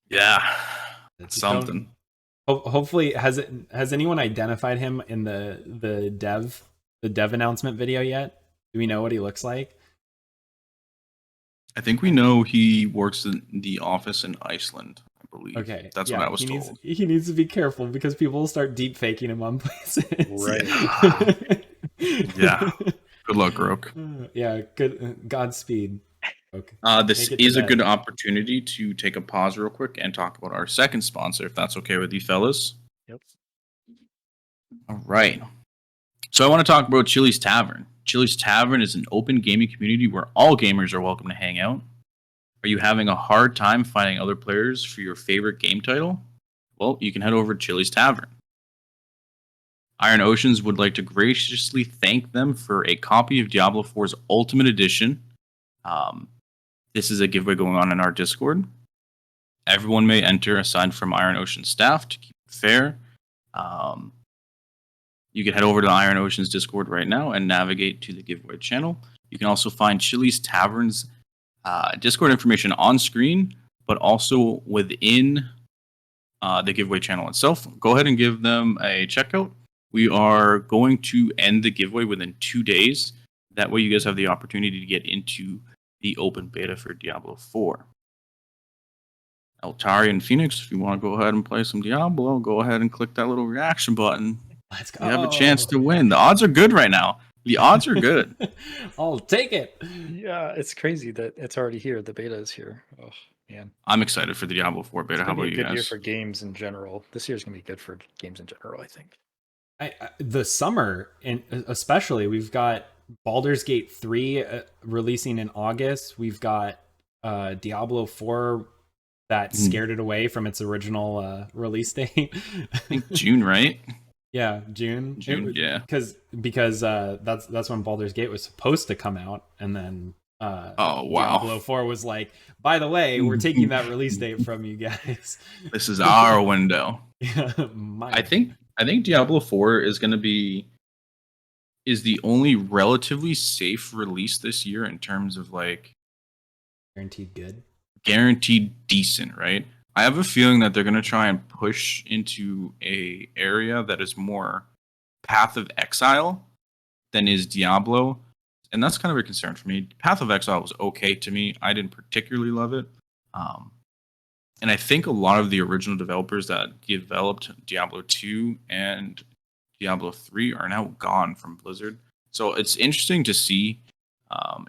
Yeah, it's something. Hopefully, has anyone identified him in the dev announcement video yet? Do we know what he looks like? I think we know he works in the office in Iceland, I believe. Okay, that's what I was told. He needs to be careful because people will start deep faking him on places. Right. Yeah. Good luck, Groke. Yeah. Good. Godspeed. Okay. This is a good opportunity to take a pause real quick and talk about our second sponsor, if that's okay with you fellas. Yep. All right. So I want to talk about Chili's Tavern. Chili's Tavern is an open gaming community where all gamers are welcome to hang out. Are you having a hard time finding other players for your favorite game title? Well, you can head over to Chili's Tavern. Iron Oceans would like to graciously thank them for a copy of Diablo 4's Ultimate Edition. This is a giveaway going on in our Discord. Everyone may enter aside from Iron Ocean staff to keep it fair. You can head over to Iron Ocean's Discord right now and navigate to the giveaway channel. You can also find Chili's Tavern's Discord information on screen, but also within the giveaway channel itself. Go ahead and give them a checkout. We are going to end the giveaway within 2 days. That way you guys have the opportunity to get into the open beta for Diablo 4. Altari and Phoenix, if you want to go ahead and play some Diablo, go ahead and click that little reaction button. Let's go. You have a chance to win. The odds are good right now. The odds are good. I'll take it. Yeah, it's crazy that it's already here. The beta is here. Oh, man. I'm excited for the Diablo 4 beta. How about you guys? It's good year for games in general. This year's going to be good for games in general, I think. The summer, and especially, we've got Baldur's Gate 3 releasing in August. We've got Diablo 4 that scared it away from its original release date. I think June, right? Yeah, June. Yeah. Because that's when Baldur's Gate was supposed to come out, and then oh wow, Diablo 4 was like, by the way, we're taking that release date from you guys. This is our window. Yeah, I think Diablo 4 is going to be is the only relatively safe release this year in terms of like Guaranteed good. guaranteed decent, right? I have a feeling that they're going to try and push into a area that is more Path of Exile than is Diablo, and that's kind of a concern for me. Path of Exile was okay to me. I didn't particularly love it. And I think a lot of the original developers that developed Diablo 2 and Diablo 3 are now gone from Blizzard. So it's interesting to see.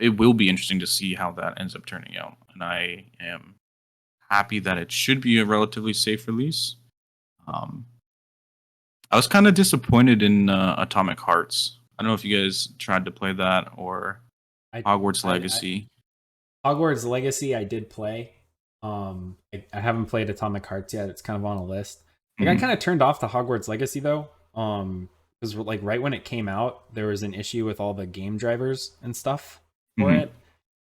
It will be interesting to see how that ends up turning out. And I am happy that it should be a relatively safe release. I was kind of disappointed in Atomic Hearts. I don't know if you guys tried to play that or Hogwarts Legacy. Hogwarts Legacy I did play. I haven't played Atomic Hearts yet. It's kind of on a list. I got kind of turned off the Hogwarts Legacy though. Because like right when it came out, there was an issue with all the game drivers and stuff for it.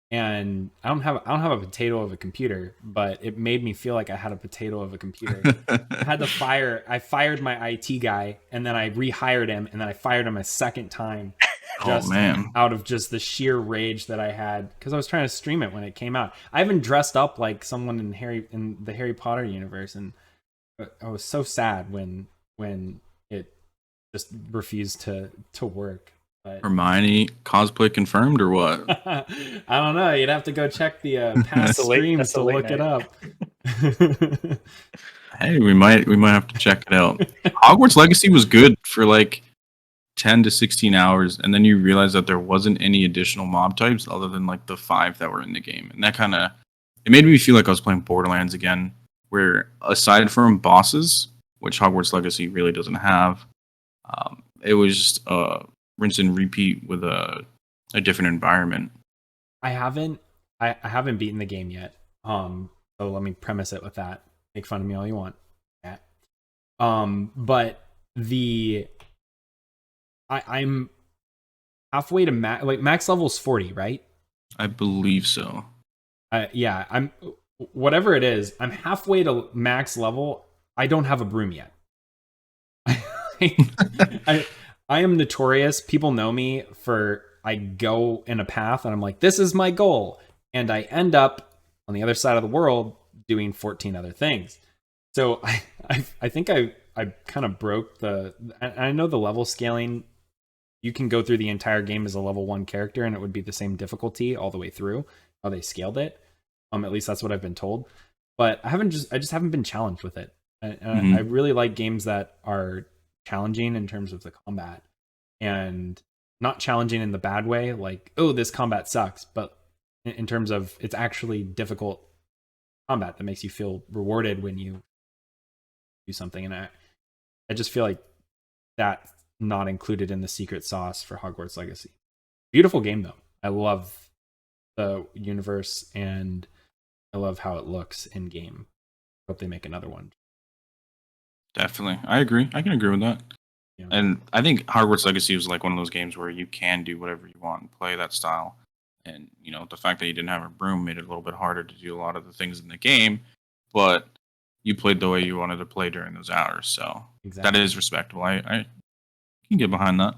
And I don't have a potato of a computer, but it made me feel like I had a potato of a computer. I fired my IT guy, and then I rehired him, and then I fired him a second time. Out of just the sheer rage that I had, because I was trying to stream it when it came out. I even dressed up like someone in the Harry Potter universe, and I was so sad when it just refused to work. But Hermione cosplay confirmed or what? I don't know. You'd have to go check the past streams to look it up. Hey, we might have to check it out. Hogwarts Legacy was good for like 10 to 16 hours, and then you realize that there wasn't any additional mob types other than like the 5 that were in the game, and that it made me feel like I was playing Borderlands again, where aside from bosses, which Hogwarts Legacy really doesn't have, it was just rinse and repeat with a different environment. I haven't beaten the game yet. So let me premise it with that. Make fun of me all you want. Yeah. But I'm halfway to max level's 40, right? I believe so. Yeah, I'm whatever it is. I'm halfway to max level. I don't have a broom yet. I am notorious. People know me for I go in a path and I'm like, this is my goal. And I end up on the other side of the world doing 14 other things. So I think I kind of broke I know the level scaling, you can go through the entire game as a level 1 character and it would be the same difficulty all the way through, how they scaled it. At least that's what I've been told. But I just haven't been challenged with it. I really like games that are challenging in terms of the combat, and not challenging in the bad way, like, oh, this combat sucks, but in terms of it's actually difficult combat that makes you feel rewarded when you do something. And I just feel like that's not included in the secret sauce for Hogwarts Legacy. Beautiful game though. I love the universe and I love how it looks in game. Hope they make another one. Definitely. I agree. I can agree with that. Yeah. And I think Hogwarts Legacy was like one of those games where you can do whatever you want and play that style. And, you know, the fact that you didn't have a broom made it a little bit harder to do a lot of the things in the game, but you played the way you wanted to play during those hours. So That is respectable. I can get behind that.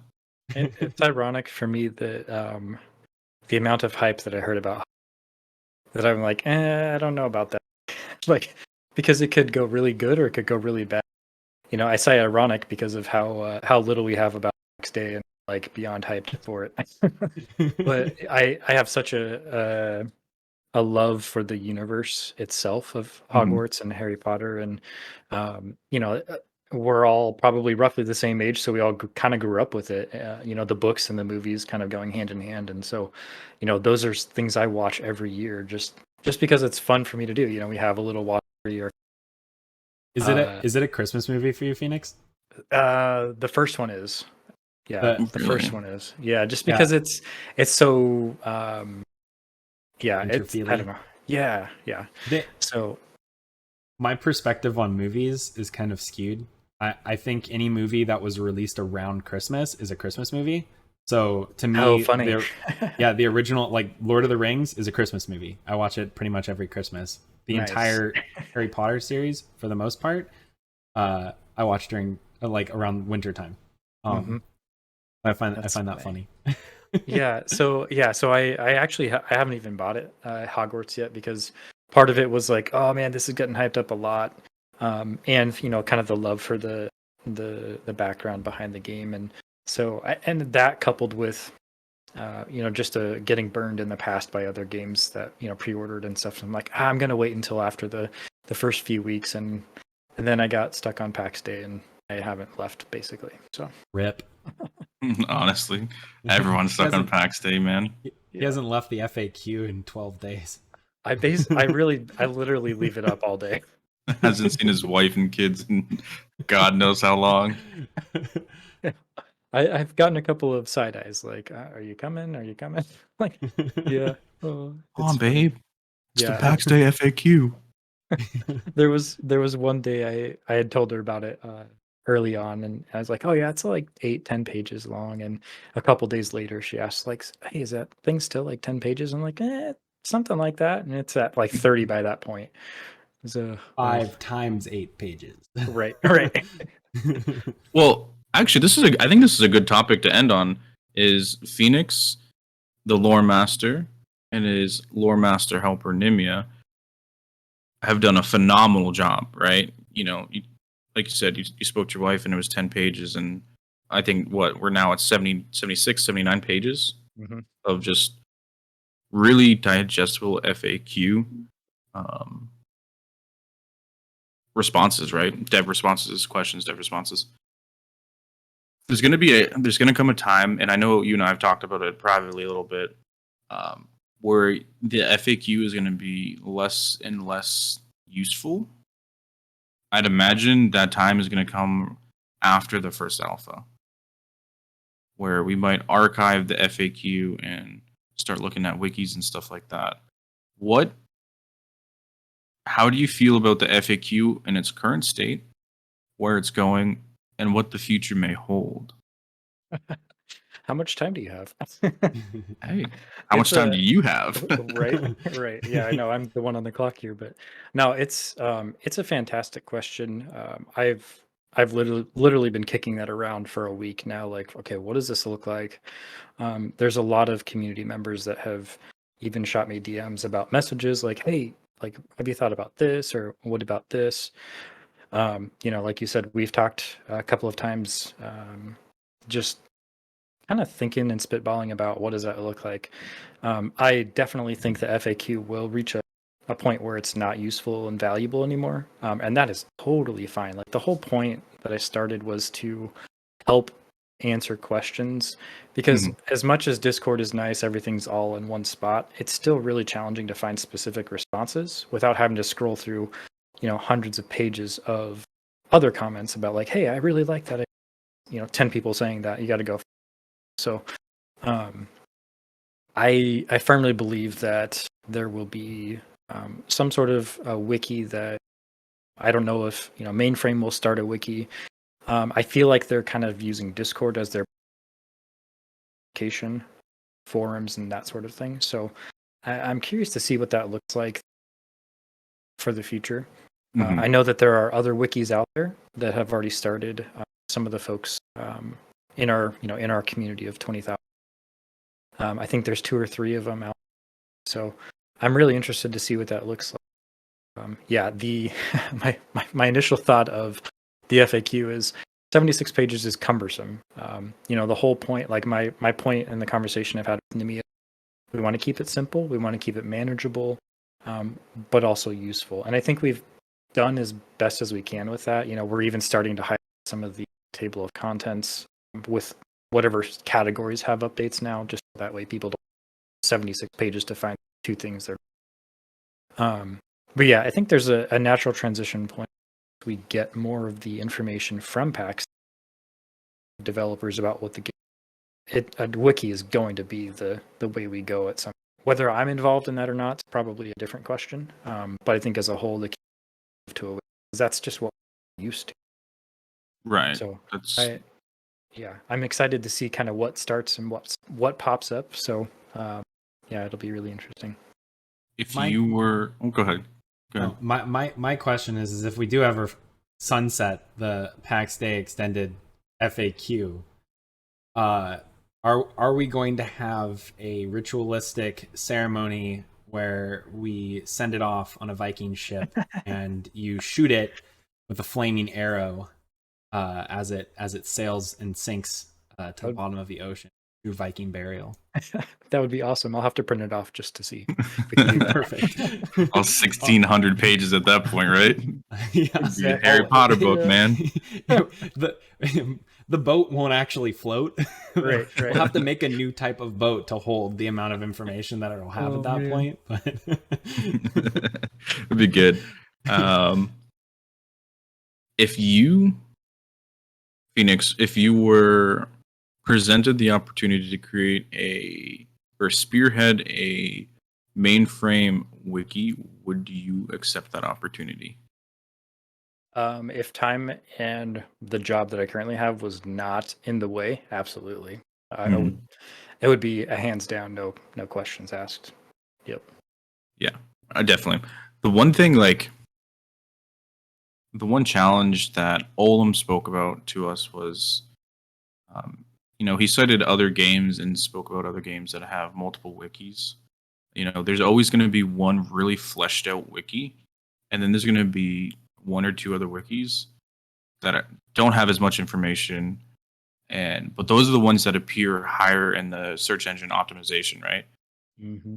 It's ironic for me that the amount of hype that I heard about that I'm like, I don't know about that. Like, because it could go really good or it could go really bad. You know, I say ironic because of how little we have about Pax Dei and like beyond hyped for it. But I have such a love for the universe itself of Hogwarts and Harry Potter, and you know, we're all probably roughly the same age, so we all kind of grew up with it. You know, the books and the movies kind of going hand in hand, and so, you know, those are things I watch every year just because it's fun for me to do. You know, we have a little watch every year. Is it a Christmas movie for you, Phoenix? The first one is. Yeah, the first one is. Yeah, just because it's so it's I don't know. Yeah. So my perspective on movies is kind of skewed. I think any movie that was released around Christmas is a Christmas movie. So to me, funny. The original, like Lord of the Rings, is a Christmas movie. I watch it pretty much every Christmas. The entire Harry Potter series, for the most part, I watch during like around winter time. I find that funny. So I actually I haven't even bought it Hogwarts yet, because part of it was like, oh man, this is getting hyped up a lot, and kind of the love for the background behind the game, and so and that coupled with just getting burned in the past by other games that pre-ordered and stuff. So I'm like, I'm gonna wait until after the first few weeks, and then I got stuck on PAX Day and I haven't left basically. So Rip. Honestly, everyone's stuck on PAX Day, man. He hasn't left the FAQ in 12 days. I literally leave it up all day. Hasn't seen his wife and kids in God knows how long. I've gotten a couple of side eyes, like, "Are you coming? Are you coming?" Like, yeah. Come on, babe. It's the Yeah. PAX Day FAQ. There was one day I had told her about it early on, and I was like, "Oh yeah, it's like 8-10 pages long." And a couple days later, she asked, like, "Hey, is that thing still like 10 pages?" I'm like, something like that, and it's at like 30 by that point. So 5 times 8 pages. right. Well, actually, I think this is a good topic to end on. Is Phoenix, the lore master, and his lore master helper Nimia have done a phenomenal job, right? Like you said, you spoke to your wife and it was 10 pages, and I think we're now at 70, 76, 79 pages of just really digestible FAQ responses, right? Dev responses, questions, dev responses. There's gonna come a time, and I know you and I have talked about it privately a little bit, where the FAQ is gonna be less and less useful. I'd imagine that time is gonna come after the first alpha, where we might archive the FAQ and start looking at wikis and stuff like that. How do you feel about the FAQ in its current state, where it's going, and what the future may hold? How much time do you have? Hey, how much time do you have? Right. Yeah, I know. I'm the one on the clock here, but no, it's a fantastic question. I've literally been kicking that around for a week now. Like, okay, what does this look like? There's a lot of community members that have even shot me DMs about messages like, hey, like, have you thought about this, or what about this? Like you said, we've talked a couple of times, just kind of thinking and spitballing about what does that look like. I definitely think the FAQ will reach a point where it's not useful and valuable anymore, and that is totally fine. Like, the whole point that I started was to help answer questions, because as much as Discord is nice, everything's all in one spot, it's still really challenging to find specific responses without having to scroll through hundreds of pages of other comments about, like, hey, I really like that, 10 people saying that, you got to go. So I firmly believe that there will be some sort of a wiki that, I don't know if Mainframe will start a wiki. I feel like they're kind of using Discord as their application, forums and that sort of thing. So I'm curious to see what that looks like for the future. I know that there are other wikis out there that have already started. Some of the folks in our community of 20,000. I think there's 2 or 3 of them out. So I'm really interested to see what that looks like. My initial thought of the FAQ is 76 pages is cumbersome. The whole point, like my point in the conversation I've had with Nimia, we want to keep it simple, we want to keep it manageable, but also useful. And I think we've done as best as we can with that. We're even starting to highlight some of the table of contents with whatever categories have updates now, just that way people don't 76 pages to find 2 things there. But yeah, I think there's a natural transition point. We get more of the information from PAX developers about what the game. A wiki is going to be the way we go at some. Whether I'm involved in that or not, it's probably a different question. But I think as a whole, the key to a wiki, that's just what we're used to. Right. So I'm excited to see kind of what starts and what pops up. So it'll be really interesting. Go ahead. No, my question is if we do ever sunset the PAX Day extended FAQ, Are we going to have a ritualistic ceremony where we send it off on a Viking ship and you shoot it with a flaming arrow as it sails and sinks to the bottom of the ocean through Viking burial? That would be awesome. I'll have to print it off just to see if we can do that. Perfect. All 1,600 pages at that point, right? Yeah. It'd be a Harry Potter book, man. The boat won't actually float. Right. We'll have to make a new type of boat to hold the amount of information that it'll have at that point. But It'd be good. If you, Phoenix, if you were presented the opportunity to create or spearhead a mainframe wiki, would you accept that opportunity? If time and the job that I currently have was not in the way, absolutely. It would be a hands down, no questions asked. Yep. Yeah, definitely. The one thing, the one challenge that Olam spoke about to us was, he cited other games and spoke about other games that have multiple wikis. There's always going to be one really fleshed out wiki, and then there's going to be one or two other wikis that don't have as much information, but those are the ones that appear higher in the search engine optimization, right? Mm-hmm.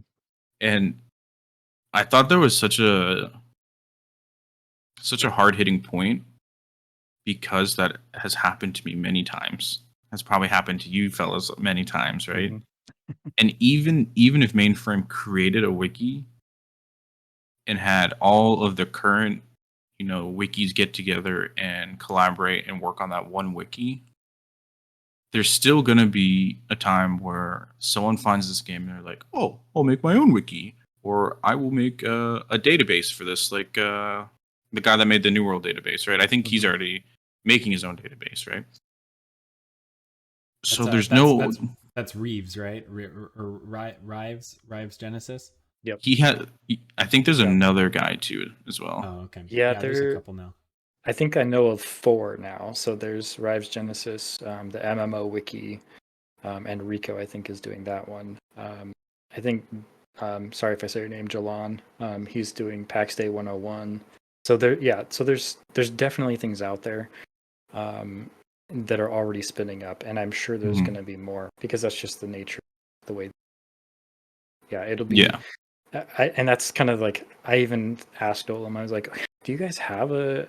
And I thought there was such a hard-hitting point, because that has happened to me many times. That's probably happened to you fellas many times, right? Mm-hmm. And even if Mainframe created a wiki and had all of the current wikis get together and collaborate and work on that one wiki, there's still going to be a time where someone finds this game and they're like, oh, I'll make my own wiki, or I will make a database for this, like the guy that made the New World database, right? I think he's already making his own database, right? So that's Reeves, right? Or Rives Genesis. Yep. I think there's another guy too as well. Oh, okay. Yeah, there's a couple now. I think I know of 4 now. So there's Rives Genesis, the MMO wiki, and Rico, I think, is doing that one. I think, sorry if I say your name, Jalan. He's doing Pax Dei 101. So there's definitely things out there that are already spinning up, and I'm sure there's going to be more, because that's just the nature of the way. Yeah, it'll be. Yeah. And that's kind of like, I even asked Olam, I was like, do you guys have a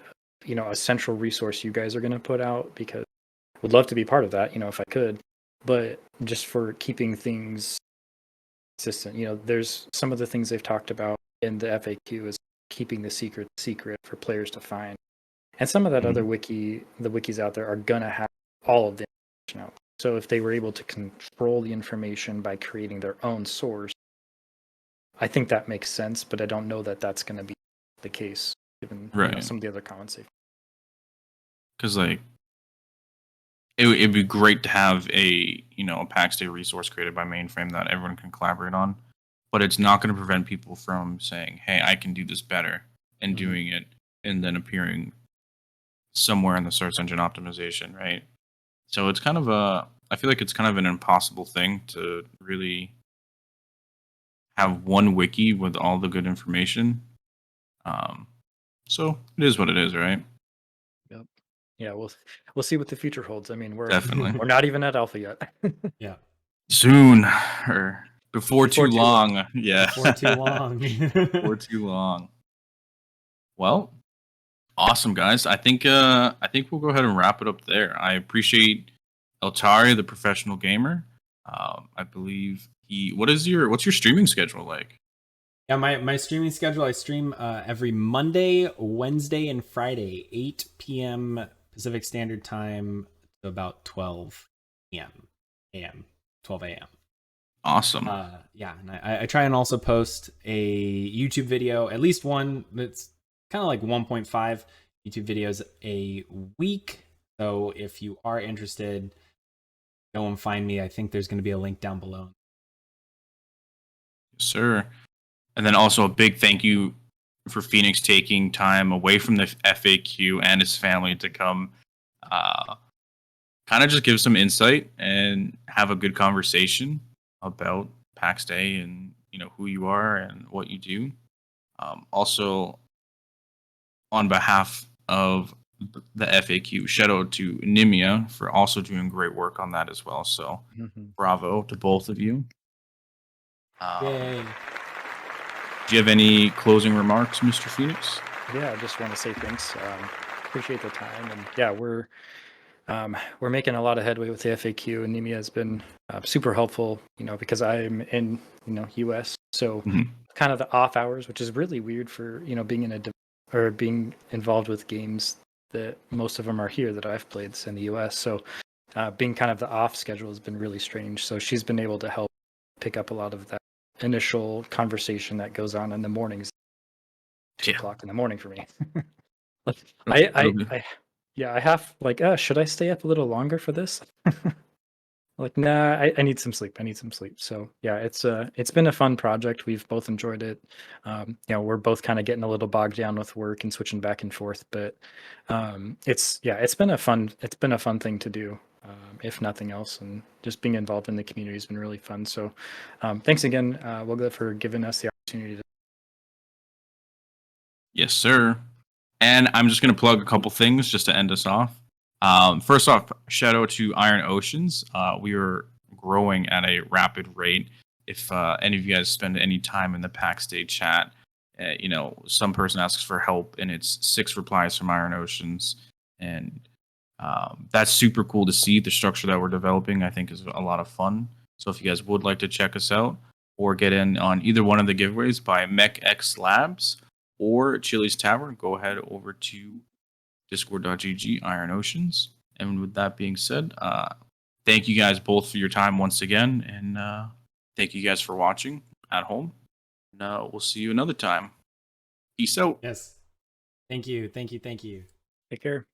central resource you guys are going to put out? Because I would love to be part of that, if I could, but just for keeping things consistent, there's some of the things they've talked about in the FAQ is keeping the secret for players to find. And some of that other the wikis out there are going to have all of the information out. So if they were able to control the information by creating their own source, I think that makes sense, but I don't know that that's going to be the case, given some of the other comments. Because it'd be great to have a Pax Dei resource created by Mainframe that everyone can collaborate on, but it's not going to prevent people from saying, "Hey, I can do this better," and doing it, and then appearing somewhere in the search engine optimization, right? So it's kind of I feel like it's kind of an impossible thing to really have one wiki with all the good information. So it is what it is, right? Yep. Yeah, we'll see what the future holds. I mean, we're not even at alpha yet. Yeah. Soon, or before too long. Yeah. Before too long. Before too long. Well, awesome, guys. I think we'll go ahead and wrap it up there. I appreciate Eltari, the professional gamer. I believe what's your streaming schedule like? Yeah, my streaming schedule, I stream every Monday, Wednesday, and Friday, 8 p.m. Pacific Standard Time to about 12 a.m. 12 a.m. Awesome. Yeah, and I try and also post a YouTube video, at least one that's kind of like 1.5 YouTube videos a week. So if you are interested, go and find me. I think there's going to be a link down below. Yes, sir. And then also a big thank you for Phoenix taking time away from the FAQ and his family to come kind of just give some insight and and have a good conversation about Pax Day and who you are and what you do. Also, on behalf of the FAQ, shout out to Nimia for also doing great work on that as well. So bravo to both of you. Yay. Do you have any closing remarks, Mr. Phoenix? Yeah, I just want to say thanks. Appreciate the time, and yeah, we're making a lot of headway with the FAQ, and Nemia has been super helpful. Because I'm in US, so kind of the off hours, which is really weird for being in or being involved with games that most of them are here that I've played in the US. So being kind of the off schedule has been really strange. So she's been able to help pick up a lot of that initial conversation that goes on in the mornings. 2 o'clock in the morning for me. I have should I stay up a little longer for this? Nah, I need some sleep. So yeah, it's been a fun project. We've both enjoyed it. We're both kind of getting a little bogged down with work and switching back and forth, but it's been a fun thing to do, if nothing else, and just being involved in the community has been really fun. So thanks again, Wilga, for giving us the opportunity to. Yes, sir. And I'm just going to plug a couple things just to end us off. First off, shout out to Iron Oceans. We are growing at a rapid rate. If any of you guys spend any time in the Pax Dei chat, some person asks for help, and it's 6 replies from Iron Oceans. And that's super cool to see. The structure that we're developing, I think, is a lot of fun. So if you guys would like to check us out or get in on either one of the giveaways by MecX Labs or Chili's Tavern, go ahead over to discord.gg Iron Oceans. And with that being said, thank you guys both for your time once again, and thank you guys for watching at home. And we'll see you another time. Peace out. Yes. Thank you. Take care.